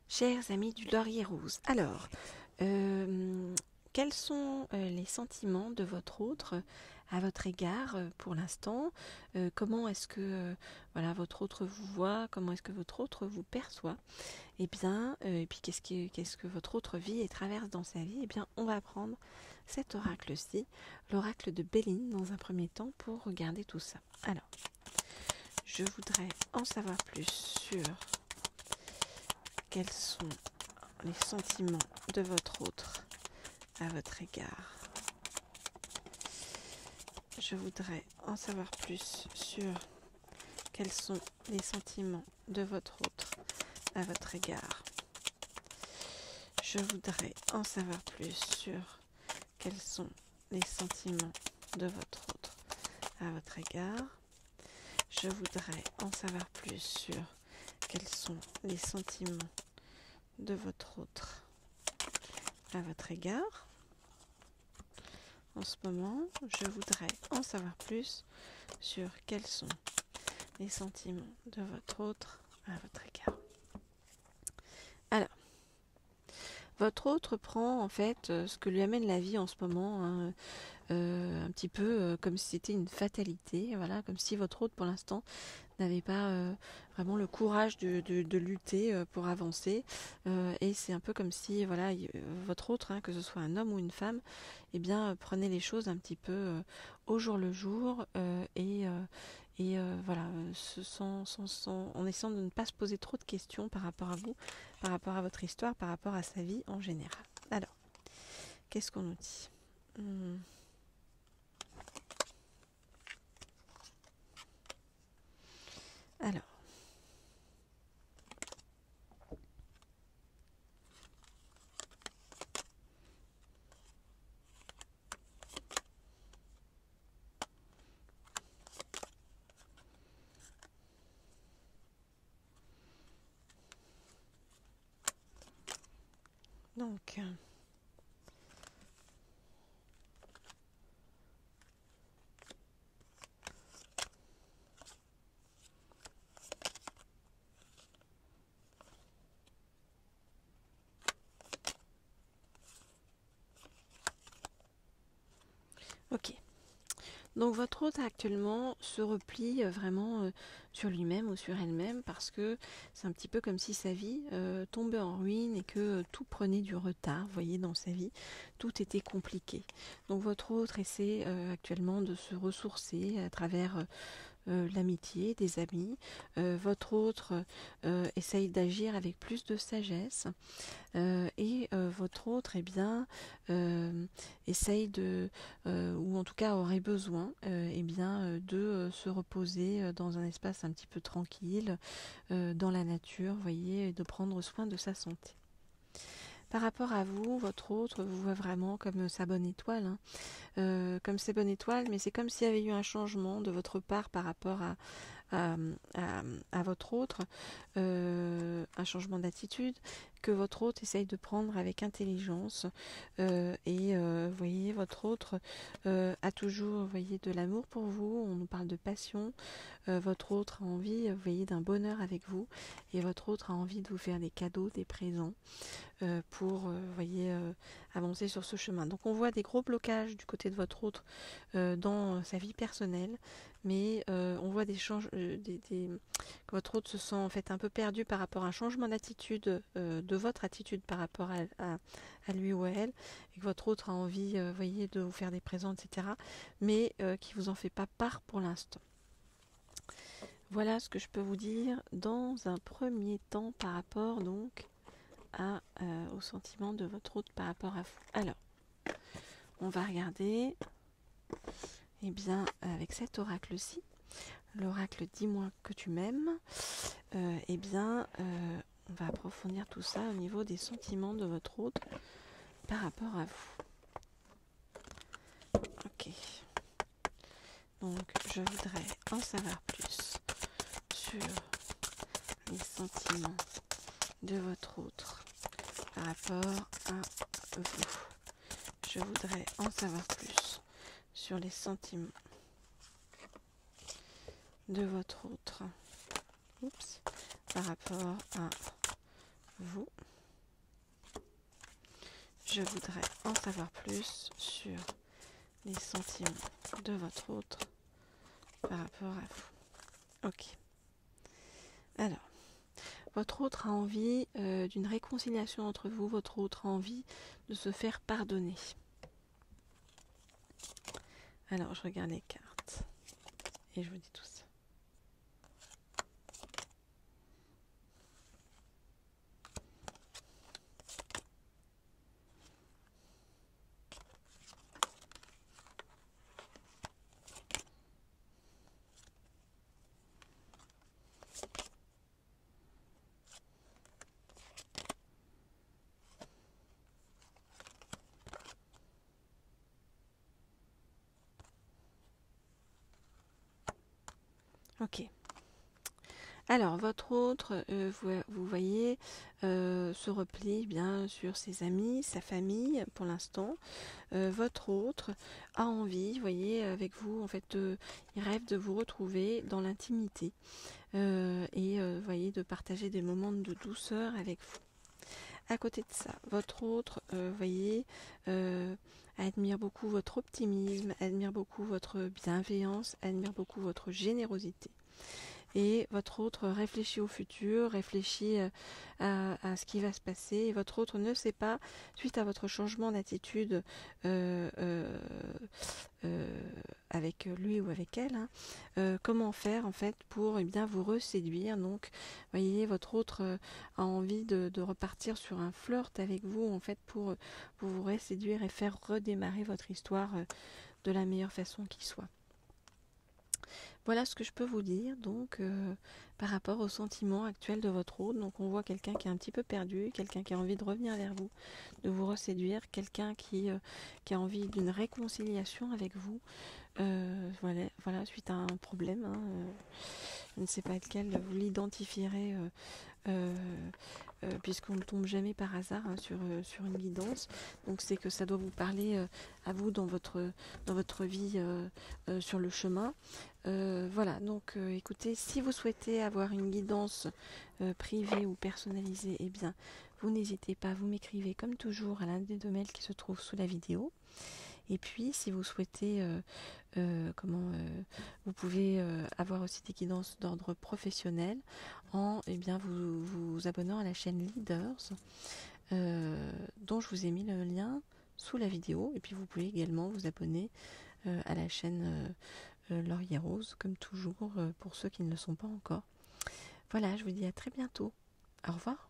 Chers amis du Laurier Rose, alors, quels sont les sentiments de votre autre à votre égard pour l'instant? Comment est-ce que voilà, votre autre vous voit? Comment est-ce que votre autre vous perçoit? Eh bien, et puis qu'est-ce que votre autre vit et traverse dans sa vie? Eh bien, on va prendre cet oracle-ci, l'oracle de Béline, dans un premier temps, pour regarder tout ça. Alors, je voudrais en savoir plus sur quels sont les sentiments de votre autre à votre égard. Je voudrais en savoir plus sur quels sont les sentiments de votre autre à votre égard. Je voudrais en savoir plus sur quels sont les sentiments de votre autre à votre égard. Je voudrais en savoir plus sur quels sont les sentiments de votre autre à votre égard. En ce moment, je voudrais en savoir plus sur quels sont les sentiments de votre autre à votre égard. Alors, votre autre prend en fait ce que lui amène la vie en ce moment, hein, un petit peu comme si c'était une fatalité, voilà, comme si votre autre pour l'instant n'avait pas vraiment le courage de lutter pour avancer, et c'est un peu comme si voilà, votre autre, hein, que ce soit un homme ou une femme, eh bien prenait les choses un petit peu au jour le jour, voilà, en essayant de ne pas se poser trop de questions par rapport à vous, par rapport à votre histoire, par rapport à sa vie en général. Alors, qu'est-ce qu'on nous dit? Alors, donc, ok. Donc votre hôte actuellement se replie vraiment sur lui-même ou sur elle-même, parce que c'est un petit peu comme si sa vie tombait en ruine et que tout prenait du retard, vous voyez, dans sa vie, tout était compliqué. Donc votre hôte essaie actuellement de se ressourcer à travers l'amitié, des amis. Votre autre essaye d'agir avec plus de sagesse, et votre autre, eh bien, essaye de, ou en tout cas aurait besoin, eh bien, de se reposer dans un espace un petit peu tranquille, dans la nature, vous voyez, et de prendre soin de sa santé. Par rapport à vous, votre autre vous voit vraiment comme sa bonne étoile, hein, comme ses bonnes étoiles, mais c'est comme s'il y avait eu un changement de votre part par rapport à, à, à votre autre, un changement d'attitude que votre autre essaye de prendre avec intelligence, vous voyez, votre autre a toujours, vous voyez, de l'amour pour vous, on nous parle de passion, votre autre a envie, vous voyez, d'un bonheur avec vous, et votre autre a envie de vous faire des cadeaux, des présents, pour voyez, avancer sur ce chemin. Donc on voit des gros blocages du côté de votre autre dans sa vie personnelle, mais on voit que votre autre se sent en fait un peu perdu par rapport à un changement d'attitude, de votre attitude par rapport à lui ou à elle, et que votre autre a envie, voyez, de vous faire des présents, etc., mais qui vous en fait pas part pour l'instant. Voilà ce que je peux vous dire dans un premier temps par rapport donc au sentiment de votre hôte par rapport à vous. Alors, on va regarder, eh bien, avec cet oracle-ci, l'oracle Dis-moi que tu m'aimes, eh bien, on va approfondir tout ça au niveau des sentiments de votre hôte par rapport à vous. Ok. Donc, je voudrais en savoir plus sur les sentiments de votre autre par rapport à vous. Je voudrais en savoir plus sur les sentiments de votre autre, par rapport à vous. Je voudrais en savoir plus sur les sentiments de votre autre par rapport à vous. Ok. Alors, votre autre a envie d'une réconciliation entre vous. Votre autre a envie de se faire pardonner. Alors, je regarde les cartes et je vous dis tout ça. Ok. Alors, votre autre, vous voyez, se replie bien sur ses amis, sa famille pour l'instant. Votre autre a envie, vous voyez, avec vous, en fait, il rêve de vous retrouver dans l'intimité et, vous voyez, de partager des moments de douceur avec vous. À côté de ça, votre autre, vous voyez, admire beaucoup votre optimisme, admire beaucoup votre bienveillance, admire beaucoup votre générosité. Et votre autre réfléchit au futur, réfléchit à ce qui va se passer. Et votre autre ne sait pas, suite à votre changement d'attitude euh, euh, avec lui ou avec elle, comment faire en fait pour bien vous reséduire. Donc, voyez, votre autre a envie de repartir sur un flirt avec vous en fait pour vous reséduire et faire redémarrer votre histoire de la meilleure façon qui soit. Voilà ce que je peux vous dire donc par rapport au sentiment actuel de votre autre. Donc on voit quelqu'un qui est un petit peu perdu, quelqu'un qui a envie de revenir vers vous, de vous reséduire, quelqu'un qui a envie d'une réconciliation avec vous. Voilà, suite à un problème. Je ne sais pas lequel, vous l'identifierez euh, puisqu'on ne tombe jamais par hasard sur une guidance. Donc c'est que ça doit vous parler à vous dans votre vie sur le chemin. Voilà, donc écoutez, si vous souhaitez avoir une guidance privée ou personnalisée, eh bien, vous n'hésitez pas, vous m'écrivez comme toujours à l'un des deux mails qui se trouvent sous la vidéo. Et puis, si vous souhaitez, vous pouvez avoir aussi des guidances d'ordre professionnel en vous abonnant à la chaîne Leaders, dont je vous ai mis le lien sous la vidéo. Et puis, vous pouvez également vous abonner à la chaîne Laurier Rose, comme toujours, pour ceux qui ne le sont pas encore. Voilà, je vous dis à très bientôt. Au revoir.